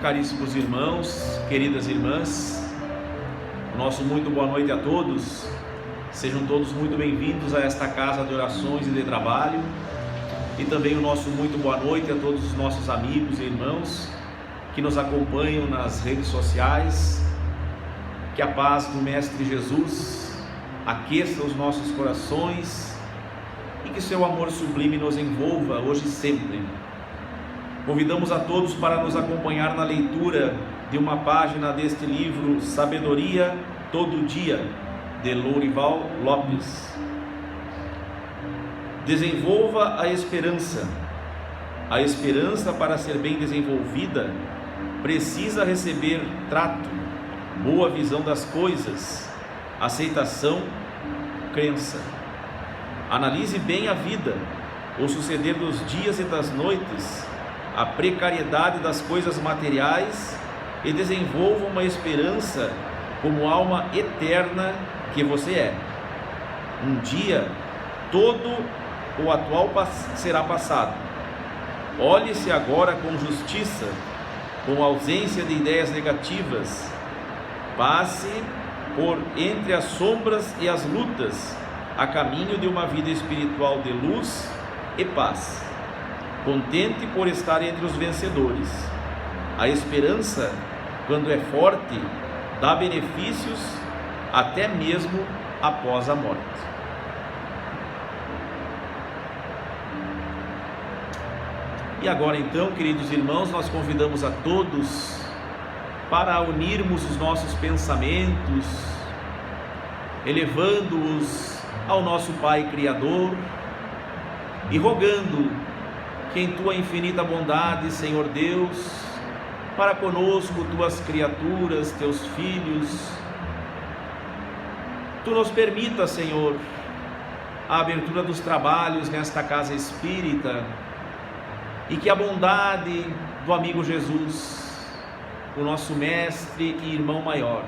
caríssimos irmãos, queridas irmãs, nosso muito boa noite a todos. Sejam todos muito bem-vindos a esta casa de orações e de trabalho, e também o nosso muito boa noite a todos os nossos amigos e irmãos que nos acompanham nas redes sociais. Que a paz do Mestre Jesus aqueça os nossos corações e que seu amor sublime nos envolva hoje e sempre. Convidamos a todos para nos acompanhar na leitura de uma página deste livro Sabedoria Todo Dia, de Lourival Lopes. Desenvolva a esperança. A esperança, para ser bem desenvolvida, precisa receber trato, boa visão das coisas, aceitação, crença. Analise bem a vida, o suceder dos dias e das noites, a precariedade das coisas materiais, e desenvolva uma esperança como alma eterna que você é. Um dia, todo o atual será passado. Olhe-se agora com justiça, com ausência de ideias negativas. Passe por entre as sombras e as lutas, a caminho de uma vida espiritual de luz e paz. Contente por estar entre os vencedores. A esperança, quando é forte, dá benefícios até mesmo após a morte. E agora então, queridos irmãos, nós convidamos a todos para unirmos os nossos pensamentos, elevando-os ao nosso Pai Criador e rogando que em Tua infinita bondade, Senhor Deus, para conosco, Tuas criaturas, Teus filhos, Tu nos permita, Senhor, a abertura dos trabalhos nesta casa espírita, e que a bondade do amigo Jesus, o nosso mestre e irmão maior,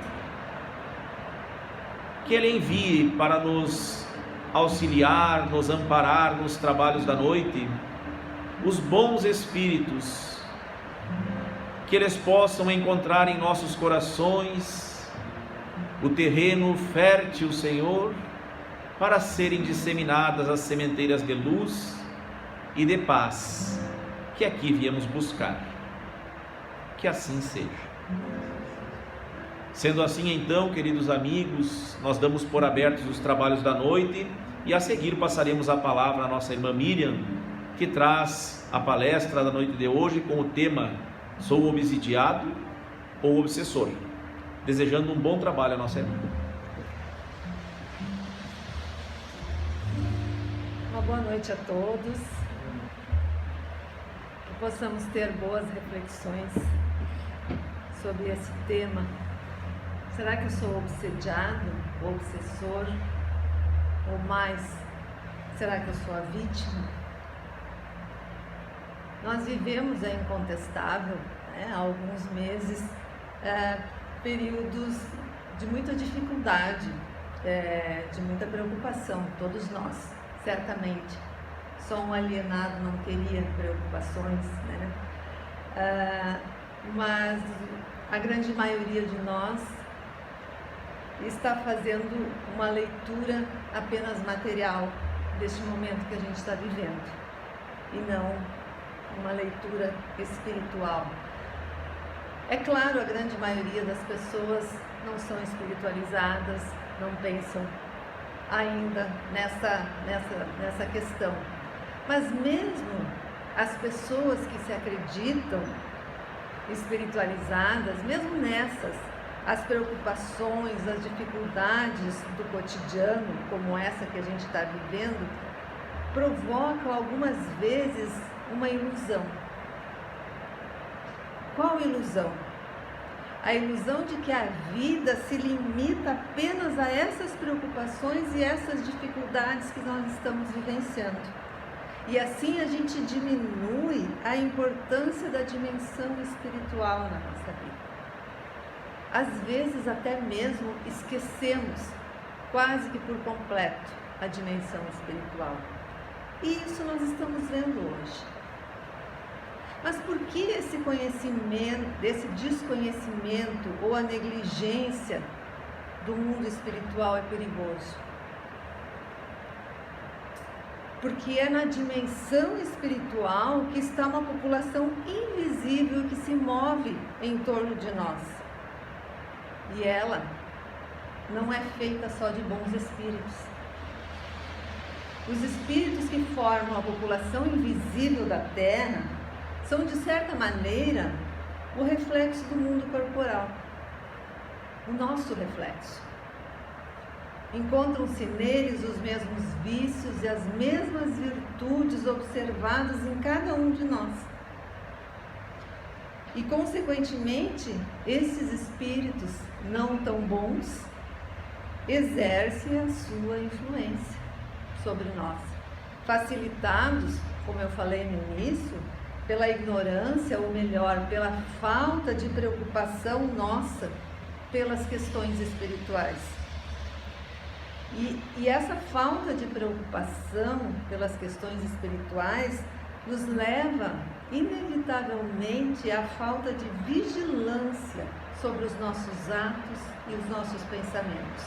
que Ele envie para nos auxiliar, nos amparar nos trabalhos da noite, os bons espíritos, que eles possam encontrar em nossos corações o terreno fértil, Senhor, para serem disseminadas as sementeiras de luz e de paz que aqui viemos buscar. Que assim seja. Sendo assim, então, queridos amigos, nós damos por abertos os trabalhos da noite e a seguir passaremos a palavra à nossa irmã Miriam, que traz a palestra da noite de hoje com o tema Sou obsidiado ou obsessor? Desejando um bom trabalho à nossa irmã. Uma boa noite a todos. Que possamos ter boas reflexões sobre esse tema. Será que eu sou obsediado ou obsessor? Ou mais, será que eu sou a vítima? Nós vivemos, é incontestável, há alguns meses, períodos de muita dificuldade, de muita preocupação, todos nós, certamente. Só um alienado não teria preocupações, mas a grande maioria de nós está fazendo uma leitura apenas material deste momento que a gente está vivendo, e não uma leitura espiritual. É claro, a grande maioria das pessoas não são espiritualizadas, não pensam ainda nessa questão. Mas mesmo as pessoas que se acreditam espiritualizadas, mesmo nessas, as preocupações, as dificuldades do cotidiano, como essa que a gente está vivendo, provocam algumas vezes uma ilusão. Qual ilusão? A ilusão de que a vida se limita apenas a essas preocupações e essas dificuldades que nós estamos vivenciando. E assim a gente diminui a importância da dimensão espiritual na nossa vida. Às vezes até mesmo esquecemos, quase que por completo, a dimensão espiritual. E isso nós estamos vendo hoje. Mas por que esse conhecimento, esse desconhecimento ou a negligência do mundo espiritual é perigoso? Porque é na dimensão espiritual que está uma população invisível que se move em torno de nós. E ela não é feita só de bons espíritos. Os espíritos que formam a população invisível da Terra são, de certa maneira, o reflexo do mundo corporal, o nosso reflexo. Encontram-se neles os mesmos vícios e as mesmas virtudes observadas em cada um de nós. E, consequentemente, esses espíritos não tão bons exercem a sua influência sobre nós, facilitados, como eu falei no início, pela ignorância, ou melhor, pela falta de preocupação nossa pelas questões espirituais. E essa falta de preocupação pelas questões espirituais nos leva, inevitavelmente, à falta de vigilância sobre os nossos atos e os nossos pensamentos.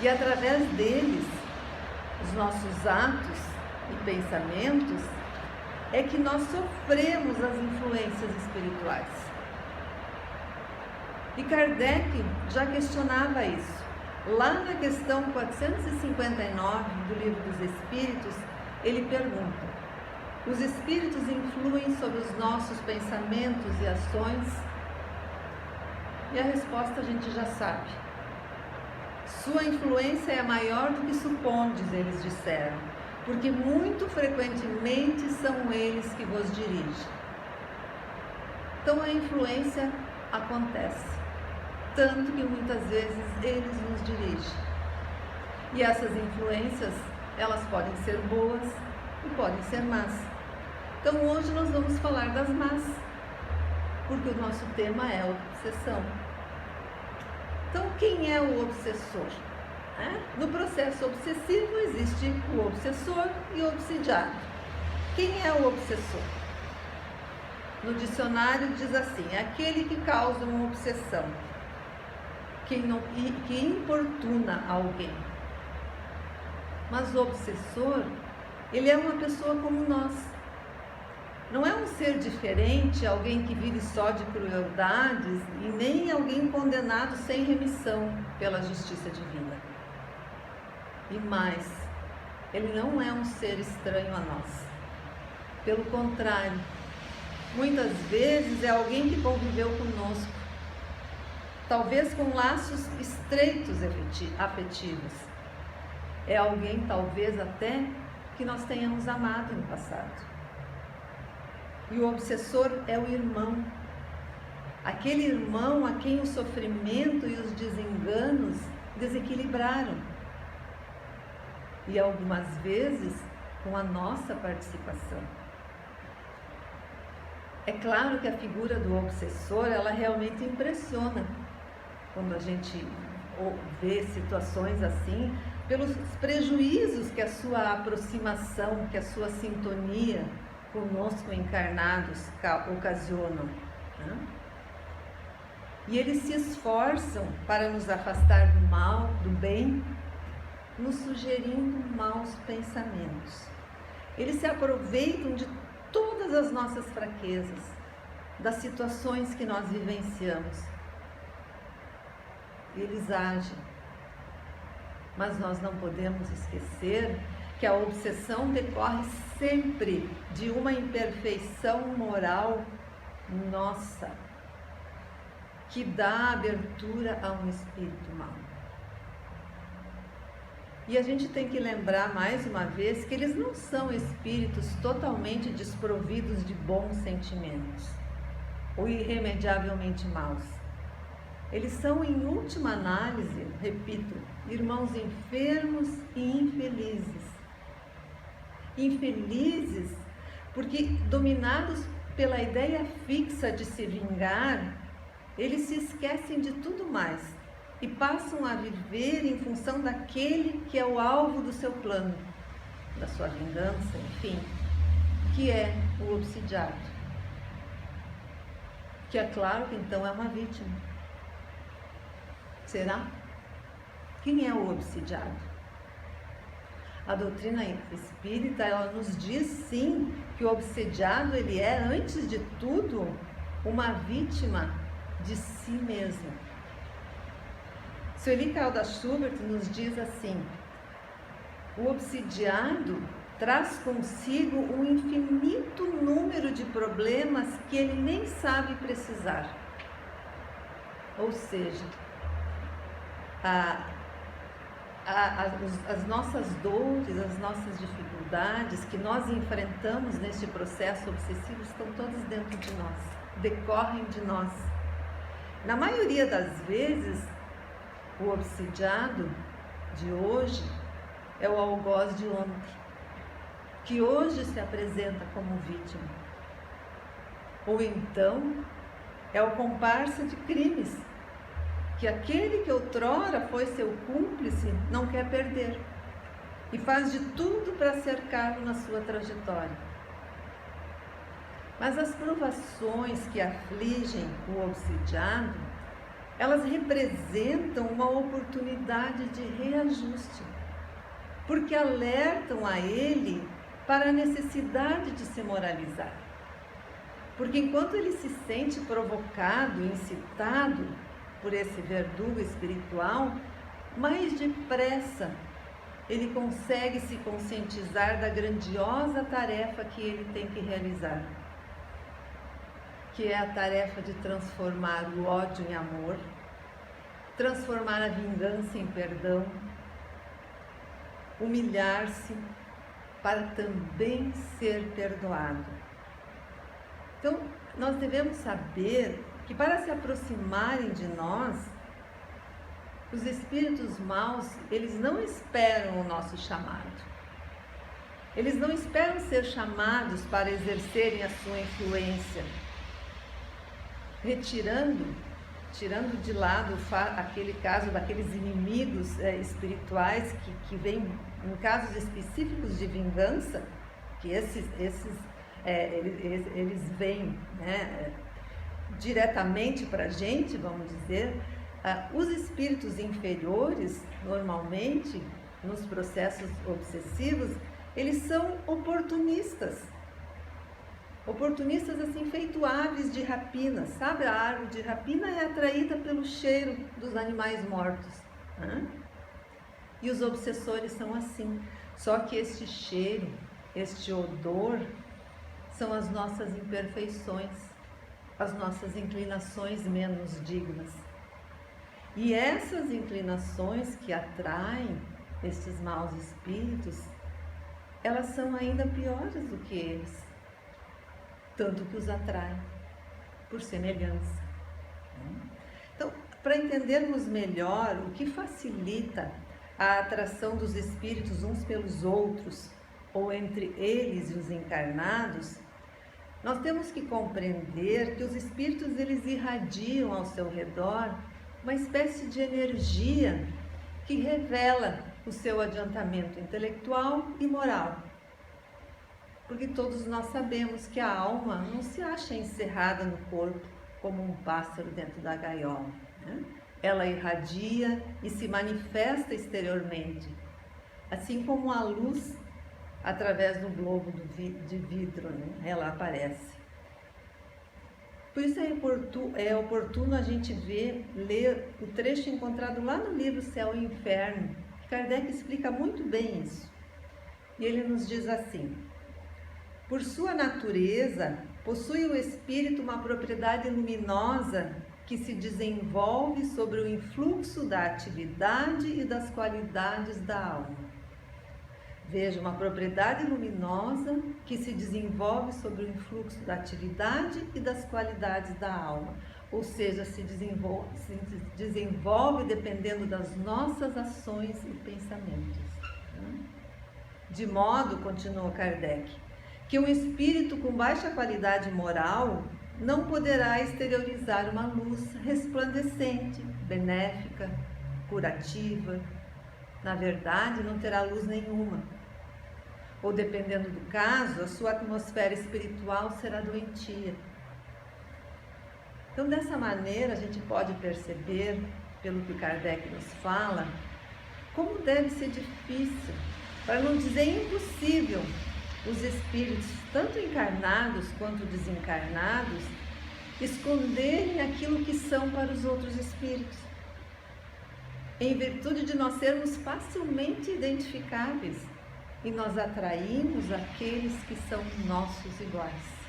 E através deles, os nossos atos e pensamentos, é que nós sofremos as influências espirituais. E Kardec já questionava isso. Lá na questão 459 do Livro dos Espíritos, ele pergunta: os espíritos influem sobre os nossos pensamentos e ações? E a resposta a gente já sabe. Sua influência é maior do que supondes, eles disseram, porque muito frequentemente são eles que vos dirigem. Então a influência acontece, tanto que muitas vezes eles nos dirigem. E essas influências, elas podem ser boas e podem ser más. Então hoje nós vamos falar das más, porque o nosso tema é obsessão. Então quem é o obsessor? No processo obsessivo existe o obsessor e o obsidiado. Quem é o obsessor? No dicionário diz assim: é aquele que causa uma obsessão, que importuna alguém. Mas o obsessor, ele é uma pessoa como nós. Não é um ser diferente, alguém que vive só de crueldades, e nem alguém condenado sem remissão pela justiça divina. E mais, ele não é um ser estranho a nós. Pelo contrário, muitas vezes é alguém que conviveu conosco, talvez com laços estreitos afetivos. É alguém, talvez até, que nós tenhamos amado no passado. E o obsessor é o irmão, aquele irmão a quem o sofrimento e os desenganos desequilibraram. E algumas vezes com a nossa participação. É claro que a figura do obsessor, ela realmente impressiona quando a gente vê situações assim, pelos prejuízos que a sua aproximação, que a sua sintonia conosco encarnados ocasionam. E eles se esforçam para nos afastar do mal, do bem, nos sugerindo maus pensamentos. Eles se aproveitam de todas as nossas fraquezas, das situações que nós vivenciamos. Eles agem. Mas nós não podemos esquecer que a obsessão decorre sempre de uma imperfeição moral nossa, que dá abertura a um espírito mau. E a gente tem que lembrar mais uma vez que eles não são espíritos totalmente desprovidos de bons sentimentos ou irremediavelmente maus. Eles são, em última análise, repito, irmãos enfermos e infelizes. Infelizes porque, dominados pela ideia fixa de se vingar, eles se esquecem de tudo mais e passam a viver em função daquele que é o alvo do seu plano, da sua vingança, enfim. que é o obsidiado? Que é claro que então é uma vítima. Será? Quem é o obsidiado? A doutrina espírita, ela nos diz sim que o obsidiado, ele é, antes de tudo, uma vítima de si mesmo. Sueli Caldas Schubert nos diz assim: o obsidiado traz consigo um infinito número de problemas que ele nem sabe precisar. Ou seja, as nossas dores, as nossas dificuldades que nós enfrentamos neste processo obsessivo estão todas dentro de nós, decorrem de nós. Na maioria das vezes, o obsidiado de hoje é o algoz de ontem, que hoje se apresenta como vítima. Ou então, é o comparsa de crimes, que aquele que outrora foi seu cúmplice não quer perder e faz de tudo para cercá-lo na sua trajetória. Mas as provações que afligem o obsidiado, elas representam uma oportunidade de reajuste, porque alertam a ele para a necessidade de se moralizar. Porque enquanto ele se sente provocado, incitado por esse verdugo espiritual, mais depressa ele consegue se conscientizar da grandiosa tarefa que ele tem que realizar, que é a tarefa de transformar o ódio em amor, transformar a vingança em perdão, humilhar-se para também ser perdoado. Então, nós devemos saber que para se aproximarem de nós, os espíritos maus, eles não esperam o nosso chamado. Eles não esperam ser chamados para exercerem a sua influência, tirando de lado aquele caso daqueles inimigos espirituais que vêm em casos específicos de vingança, que eles vêm, né, diretamente para a gente, vamos dizer. Os espíritos inferiores, normalmente, nos processos obsessivos, eles são oportunistas. Oportunistas assim, feito aves de rapina, sabe? A árvore de rapina é atraída pelo cheiro dos animais mortos, né? E os obsessores são assim. Só que este cheiro, este odor, são as nossas imperfeições, as nossas inclinações menos dignas. E essas inclinações que atraem estes maus espíritos, elas são ainda piores do que eles, tanto que os atraem por semelhança. Então, para entendermos melhor o que facilita a atração dos espíritos uns pelos outros, ou entre eles e os encarnados, nós temos que compreender que os espíritos, eles irradiam ao seu redor uma espécie de energia que revela o seu adiantamento intelectual e moral. Porque todos nós sabemos que a alma não se acha encerrada no corpo como um pássaro dentro da gaiola, né? Ela irradia e se manifesta exteriormente, assim como a luz através do globo de vidro, né? Ela aparece. Por isso é oportuno a gente ler o trecho encontrado lá no livro Céu e Inferno. Kardec explica muito bem isso. E ele nos diz assim: por sua natureza, possui o espírito uma propriedade luminosa que se desenvolve sobre o influxo da atividade e das qualidades da alma. Veja, uma propriedade luminosa que se desenvolve sobre o influxo da atividade e das qualidades da alma. Ou seja, se desenvolve dependendo das nossas ações e pensamentos. De modo, continuou Kardec, que um espírito com baixa qualidade moral não poderá exteriorizar uma luz resplandecente, benéfica, curativa. Na verdade, não terá luz nenhuma. ou dependendo do caso, a sua atmosfera espiritual será doentia. Então, dessa maneira, a gente pode perceber, pelo que Kardec nos fala, como deve ser difícil, para não dizer impossível, os espíritos, tanto encarnados quanto desencarnados, esconderem aquilo que são para os outros espíritos, em virtude de nós sermos facilmente identificáveis e nós atraímos aqueles que são nossos iguais.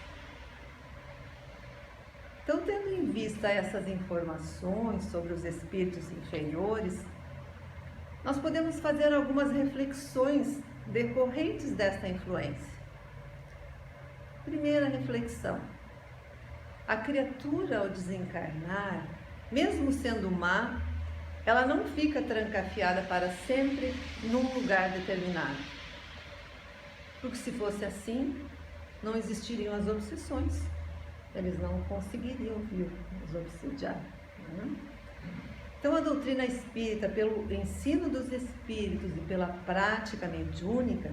Então, tendo em vista essas informações sobre os espíritos inferiores, nós podemos fazer algumas reflexões decorrentes desta influência. Primeira reflexão: a criatura, ao desencarnar, mesmo sendo má, ela não fica trancafiada para sempre num lugar determinado. Porque se fosse assim, não existiriam as obsessões. Eles não conseguiriam os obsidiar. Então, a doutrina espírita, pelo ensino dos espíritos e pela prática mediúnica,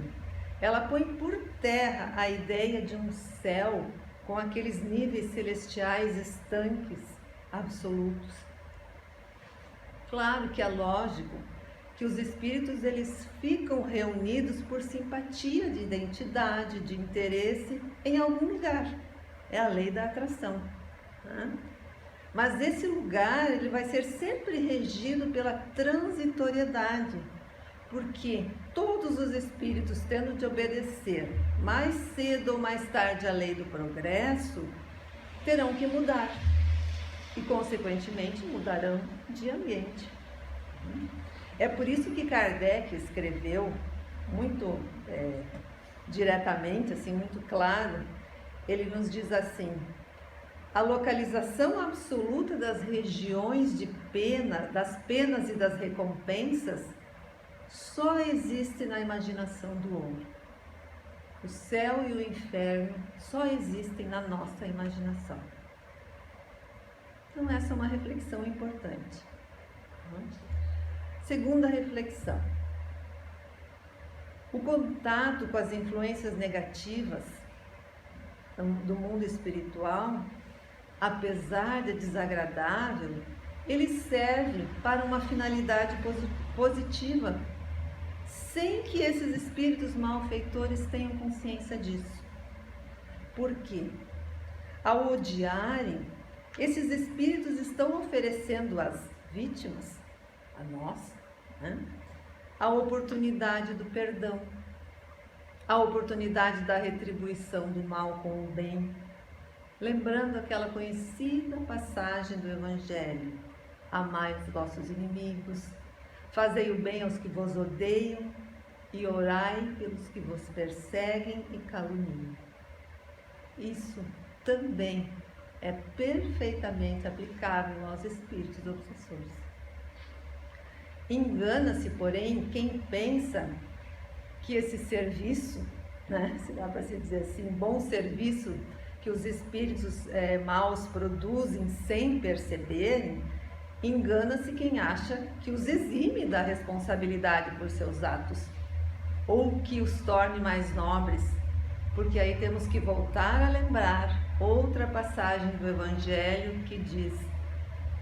ela põe por terra a ideia de um céu com aqueles níveis celestiais estanques, absolutos. Claro que é lógico que os espíritos eles ficam reunidos por simpatia de identidade, de interesse em algum lugar. É a lei da atração. Mas esse lugar ele vai ser sempre regido pela transitoriedade, porque todos os espíritos, tendo de obedecer mais cedo ou mais tarde à lei do progresso, terão que mudar e, consequentemente, mudarão de ambiente. É por isso que Kardec escreveu muito diretamente, assim, muito claro. Ele nos diz assim: a localização absoluta das regiões de pena, das penas e das recompensas, só existe na imaginação do homem. O céu e o inferno só existem na nossa imaginação. Então, essa é uma reflexão importante. Segunda reflexão: o contato com as influências negativas do mundo espiritual, apesar de desagradável, ele serve para uma finalidade positiva, sem que esses espíritos malfeitores tenham consciência disso. Por quê? Ao odiarem, esses espíritos estão oferecendo às vítimas, a nós, a oportunidade do perdão, a oportunidade da retribuição do mal com o bem, lembrando aquela conhecida passagem do Evangelho: amai os vossos inimigos, fazei o bem aos que vos odeiam e orai pelos que vos perseguem e caluniam. Isso também é perfeitamente aplicável aos espíritos obsessores. Engana-se, porém, quem pensa que esse serviço, se dá para se dizer assim, bom serviço que os espíritos maus produzem sem perceberem, engana-se quem acha que os exime da responsabilidade por seus atos, ou que os torne mais nobres, porque aí temos que voltar a lembrar outra passagem do Evangelho que diz: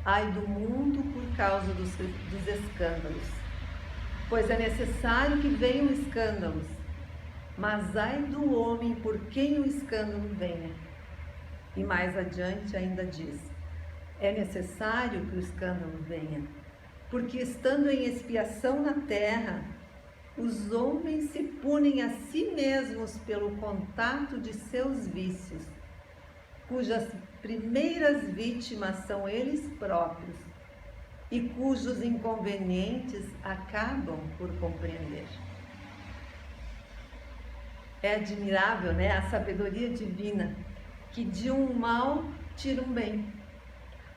ai do mundo por causa dos escândalos, pois é necessário que venham escândalos, mas ai do homem por quem o escândalo venha. E mais adiante ainda diz: é necessário que o escândalo venha, porque estando em expiação na terra, os homens se punem a si mesmos pelo contato de seus vícios, cujas primeiras vítimas são eles próprios e cujos inconvenientes acabam por compreender. É admirável, a sabedoria divina, que de um mal tira um bem,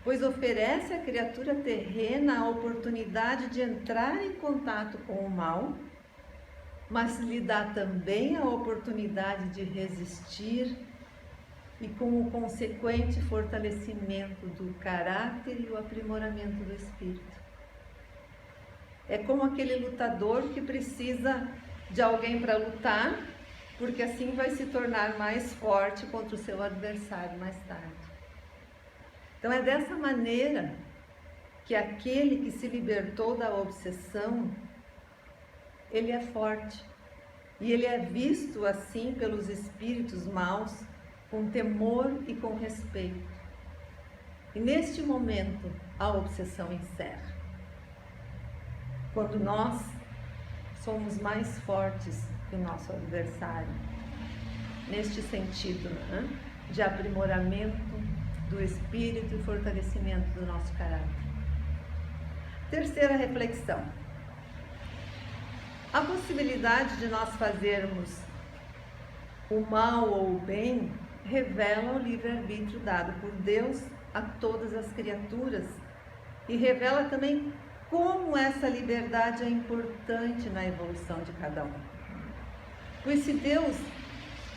pois oferece à criatura terrena a oportunidade de entrar em contato com o mal, mas lhe dá também a oportunidade de resistir e com o consequente fortalecimento do caráter e o aprimoramento do espírito. É como aquele lutador que precisa de alguém para lutar porque assim vai se tornar mais forte contra o seu adversário mais tarde. Então é dessa maneira que aquele que se libertou da obsessão, ele é forte. E ele é visto assim pelos espíritos maus, com temor e com respeito. E neste momento, a obsessão encerra. Quando nós somos mais fortes que o nosso adversário, neste sentido, né, de aprimoramento do espírito e fortalecimento do nosso caráter. Terceira reflexão. A possibilidade de nós fazermos o mal ou o bem revela o livre-arbítrio dado por Deus a todas as criaturas e revela também como essa liberdade é importante na evolução de cada um. Pois se Deus,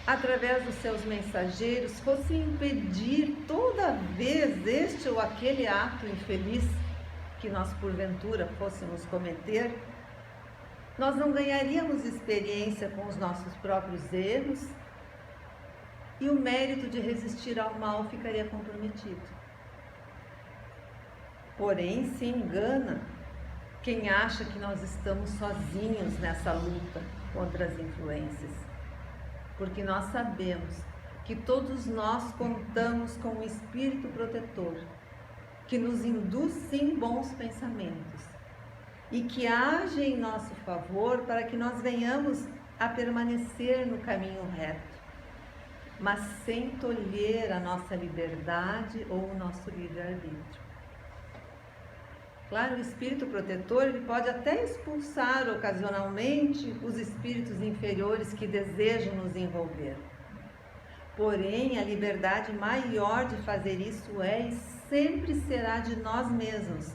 através dos seus mensageiros, fosse impedir toda vez este ou aquele ato infeliz que nós porventura fôssemos cometer, nós não ganharíamos experiência com os nossos próprios erros e o mérito de resistir ao mal ficaria comprometido. Porém, se engana quem acha que nós estamos sozinhos nessa luta contra as influências, porque nós sabemos que todos nós contamos com um espírito protetor que nos induz sim bons pensamentos e que age em nosso favor para que nós venhamos a permanecer no caminho reto, mas sem tolher a nossa liberdade ou o nosso livre-arbítrio. Claro, o espírito protetor ele pode até expulsar ocasionalmente os espíritos inferiores que desejam nos envolver. Porém, a liberdade maior de fazer isso é e sempre será de nós mesmos,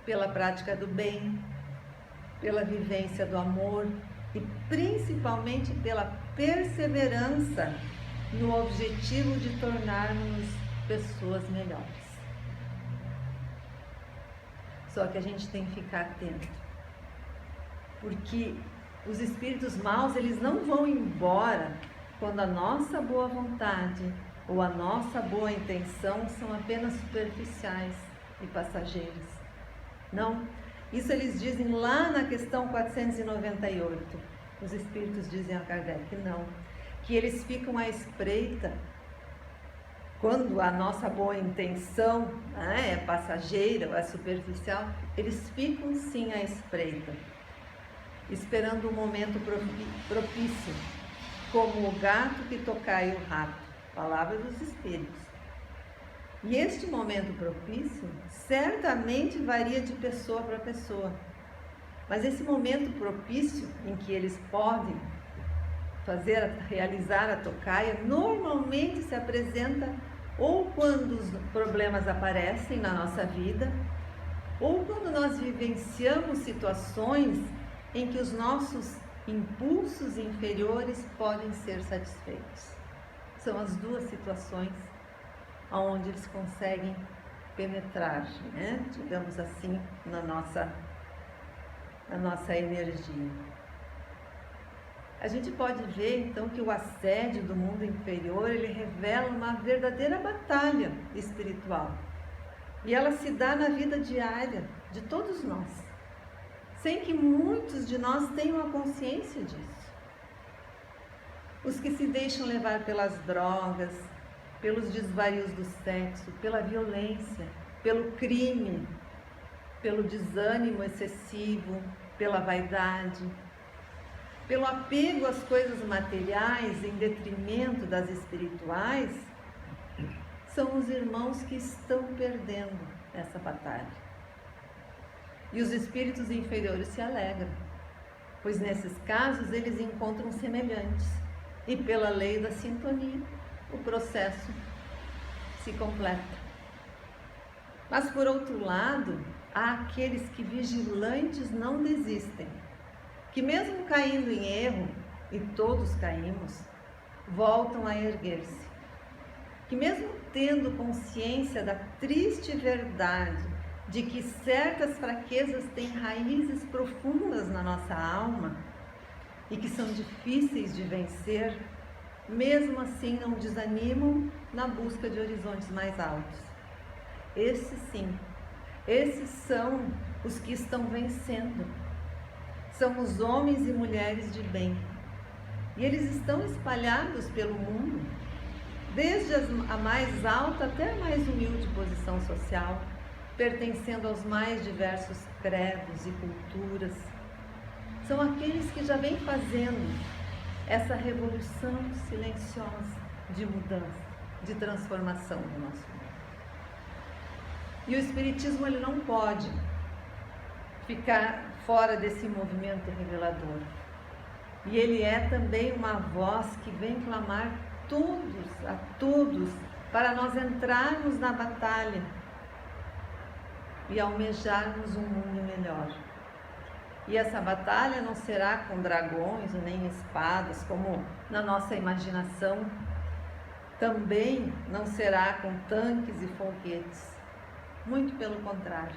pela prática do bem, pela vivência do amor e principalmente pela perseverança no objetivo de tornarmos pessoas melhores. Só que a gente tem que ficar atento, porque os espíritos maus, eles não vão embora quando a nossa boa vontade ou a nossa boa intenção são apenas superficiais e passageiras. Não, isso eles dizem lá na questão 498, os espíritos dizem a Kardec, não, que eles ficam à espreita quando a nossa boa intenção é passageira ou é superficial, eles ficam sim à espreita, esperando um momento propício, como o gato que tocai o rato, palavra dos espíritos. E este momento propício certamente varia de pessoa para pessoa, mas esse momento propício em que eles podem realizar a tocaia, normalmente se apresenta ou quando os problemas aparecem na nossa vida, ou quando nós vivenciamos situações em que os nossos impulsos inferiores podem ser satisfeitos. São as duas situações onde eles conseguem penetrar, né? Digamos assim, na nossa energia. A gente pode ver então que o assédio do mundo inferior, ele revela uma verdadeira batalha espiritual. E ela se dá na vida diária de todos nós, sem que muitos de nós tenham a consciência disso. Os que se deixam levar pelas drogas, pelos desvarios do sexo, pela violência, pelo crime, pelo desânimo excessivo, pela vaidade, pelo apego às coisas materiais em detrimento das espirituais, são os irmãos que estão perdendo essa batalha. E os espíritos inferiores se alegram, pois nesses casos eles encontram semelhantes e pela lei da sintonia o processo se completa. Mas por outro lado, há aqueles que vigilantes não desistem, que mesmo caindo em erro, e todos caímos, voltam a erguer-se, que mesmo tendo consciência da triste verdade de que certas fraquezas têm raízes profundas na nossa alma, e que são difíceis de vencer, mesmo assim não desanimam na busca de horizontes mais altos. Esses sim, esses são os que estão vencendo. São os homens e mulheres de bem. E eles estão espalhados pelo mundo, desde a mais alta até a mais humilde posição social, pertencendo aos mais diversos credos e culturas. São aqueles que já vêm fazendo essa revolução silenciosa de mudança, de transformação do nosso mundo. E o Espiritismo, ele não pode ficar fora desse movimento revelador. E ele é também uma voz que vem clamar a todos, para nós entrarmos na batalha e almejarmos um mundo melhor. E essa batalha não será com dragões nem espadas, como na nossa imaginação. Também não será com tanques e foguetes. Muito pelo contrário.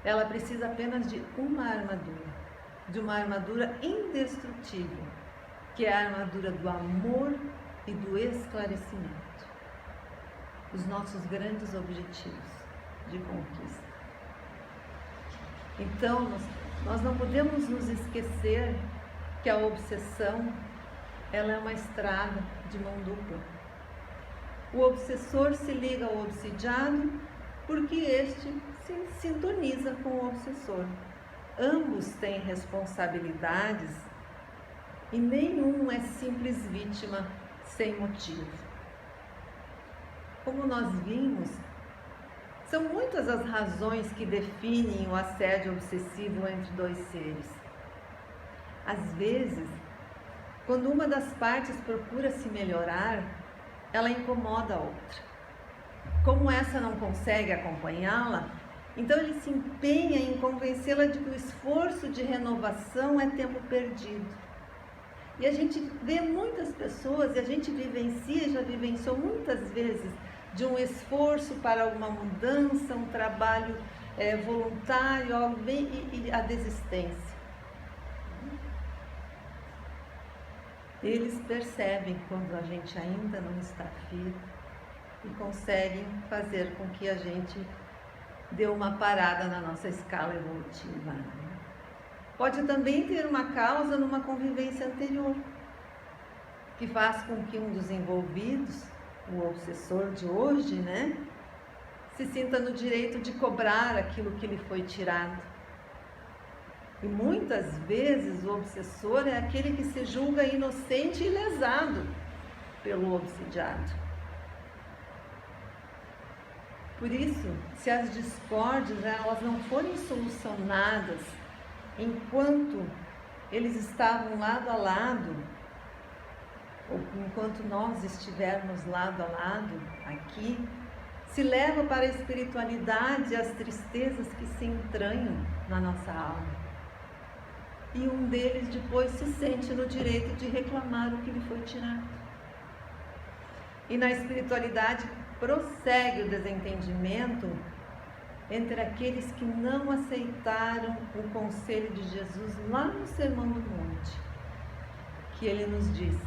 Ela precisa apenas de uma armadura indestrutível, que é a armadura do amor e do esclarecimento. Os nossos grandes objetivos de conquista. Então, nós não podemos nos esquecer que a obsessão, ela é uma estrada de mão dupla. O obsessor se liga ao obsidiado porque este se sintoniza com o obsessor. Ambos têm responsabilidades e nenhum é simples vítima sem motivo. Como nós vimos, são muitas as razões que definem o assédio obsessivo entre dois seres. Às vezes, quando uma das partes procura se melhorar, ela incomoda a outra. Como essa não consegue acompanhá-la, então ele se empenha em convencê-la de que o esforço de renovação é tempo perdido. E a gente vê muitas pessoas, e a gente vivencia, já vivenciou muitas vezes, de um esforço para uma mudança, um trabalho voluntário, algo bem, e a desistência. Eles percebem quando a gente ainda não está firme e conseguem fazer com que a gente dê uma parada na nossa escala evolutiva. Pode também ter uma causa numa convivência anterior, que faz com que um dos envolvidos, o obsessor de hoje, se sinta no direito de cobrar aquilo que lhe foi tirado. E muitas vezes o obsessor é aquele que se julga inocente e lesado pelo obsidiado. Por isso, se as discórdias elas não forem solucionadas enquanto eles estavam lado a lado, ou enquanto nós estivermos lado a lado aqui, se leva para a espiritualidade as tristezas que se entranham na nossa alma. E um deles depois se sente no direito de reclamar o que lhe foi tirado. E na espiritualidade prossegue o desentendimento entre aqueles que não aceitaram o conselho de Jesus lá no Sermão do Monte, que ele nos diz: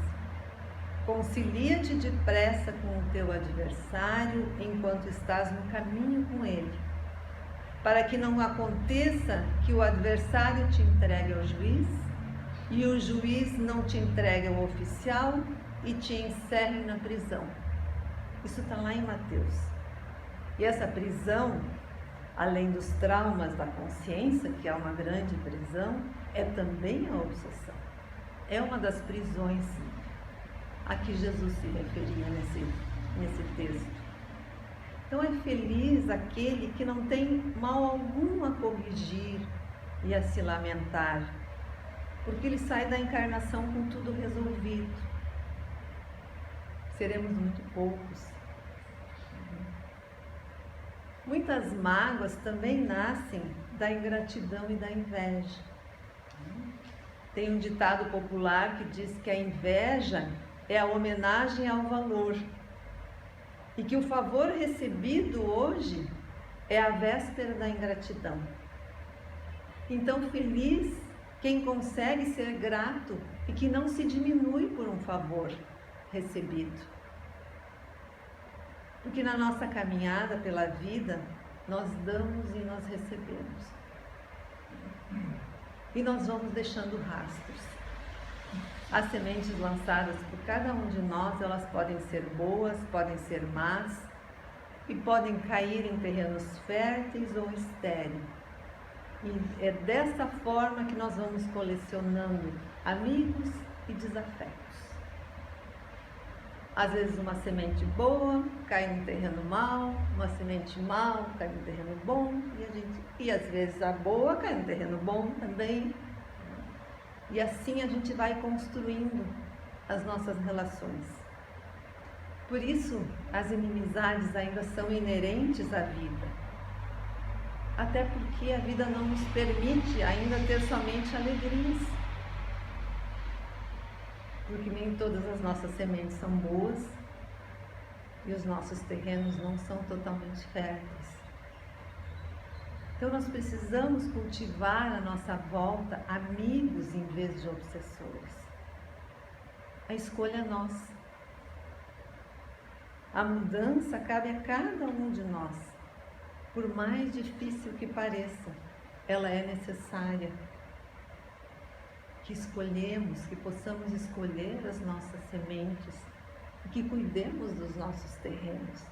concilia-te depressa com o teu adversário enquanto estás no caminho com ele, para que não aconteça que o adversário te entregue ao juiz e o juiz não te entregue ao oficial e te encerre na prisão. Isso está lá em Mateus. E essa prisão, além dos traumas da consciência, que é uma grande prisão, é também a obsessão. É uma das prisões a que Jesus se referia nesse texto. Então é feliz aquele que não tem mal algum a corrigir e a se lamentar, porque ele sai da encarnação com tudo resolvido. Seremos muito poucos. Muitas mágoas também nascem da ingratidão e da inveja. Tem um ditado popular que diz que a inveja é a homenagem ao valor e que o favor recebido hoje é a véspera da ingratidão. Então, feliz quem consegue ser grato e que não se diminui por um favor recebido. Porque na nossa caminhada pela vida, nós damos e nós recebemos. E nós vamos deixando rastros. As sementes lançadas por cada um de nós, elas podem ser boas, podem ser más, e podem cair em terrenos férteis ou estéreis. E é dessa forma que nós vamos colecionando amigos e desafetos. Às vezes uma semente boa cai no terreno mau, uma semente mau cai no terreno bom, e às vezes a boa cai no terreno bom também. E assim a gente vai construindo as nossas relações. Por isso, as inimizades ainda são inerentes à vida. Até porque a vida não nos permite ainda ter somente alegrias. Porque nem todas as nossas sementes são boas e os nossos terrenos não são totalmente férteis. Então nós precisamos cultivar à nossa volta amigos em vez de obsessores. A escolha é nossa. A mudança cabe a cada um de nós. Por mais difícil que pareça, ela é necessária. Que escolhemos, que possamos escolher as nossas sementes e que cuidemos dos nossos terrenos,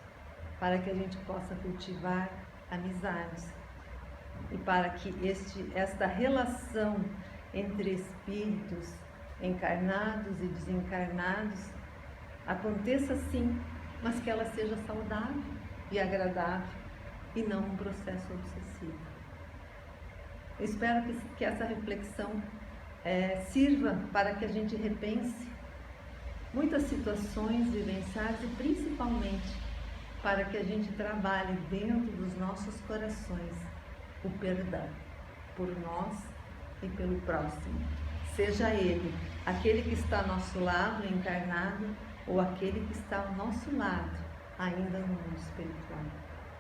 para que a gente possa cultivar amizades e para que esta relação entre espíritos encarnados e desencarnados aconteça sim, mas que ela seja saudável e agradável e não um processo obsessivo. Eu espero que essa reflexão sirva para que a gente repense muitas situações vivenciadas e principalmente para que a gente trabalhe dentro dos nossos corações o perdão por nós e pelo próximo, seja ele aquele que está ao nosso lado encarnado ou aquele que está ao nosso lado ainda no mundo espiritual.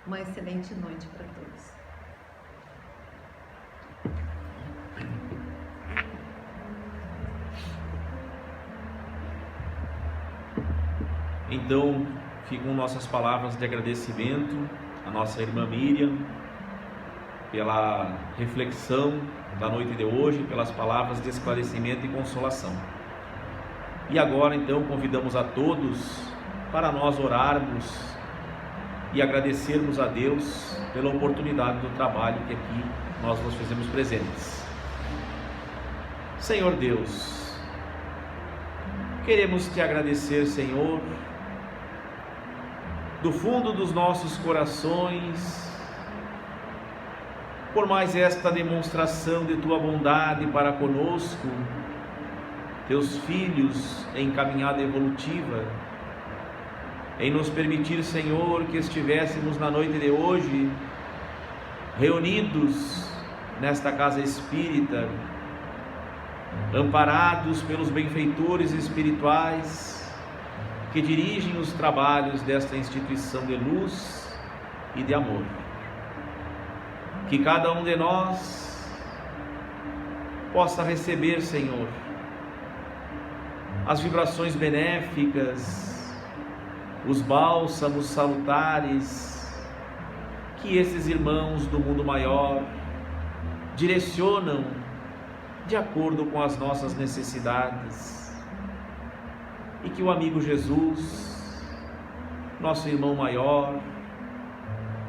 Uma excelente noite para todos. Então, ficam nossas palavras de agradecimento à nossa irmã Miriam pela reflexão da noite de hoje, pelas palavras de esclarecimento e consolação. E agora, então, convidamos a todos para nós orarmos e agradecermos a Deus pela oportunidade do trabalho que aqui nós nos fizemos presentes. Senhor Deus, queremos te agradecer, Senhor, do fundo dos nossos corações, por mais esta demonstração de tua bondade para conosco, teus filhos em caminhada evolutiva, em nos permitir, Senhor, que estivéssemos na noite de hoje reunidos nesta casa espírita, amparados pelos benfeitores espirituais que dirigem os trabalhos desta instituição de luz e de amor. Que cada um de nós possa receber, Senhor, as vibrações benéficas, os bálsamos salutares que esses irmãos do mundo maior direcionam de acordo com as nossas necessidades, e que o amigo Jesus, nosso irmão maior,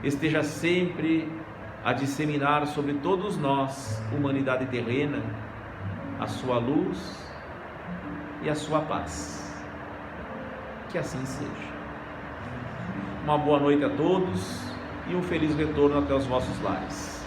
esteja sempre a disseminar sobre todos nós, humanidade terrena, a sua luz e a sua paz. Que assim seja. Uma boa noite a todos e um feliz retorno até os vossos lares.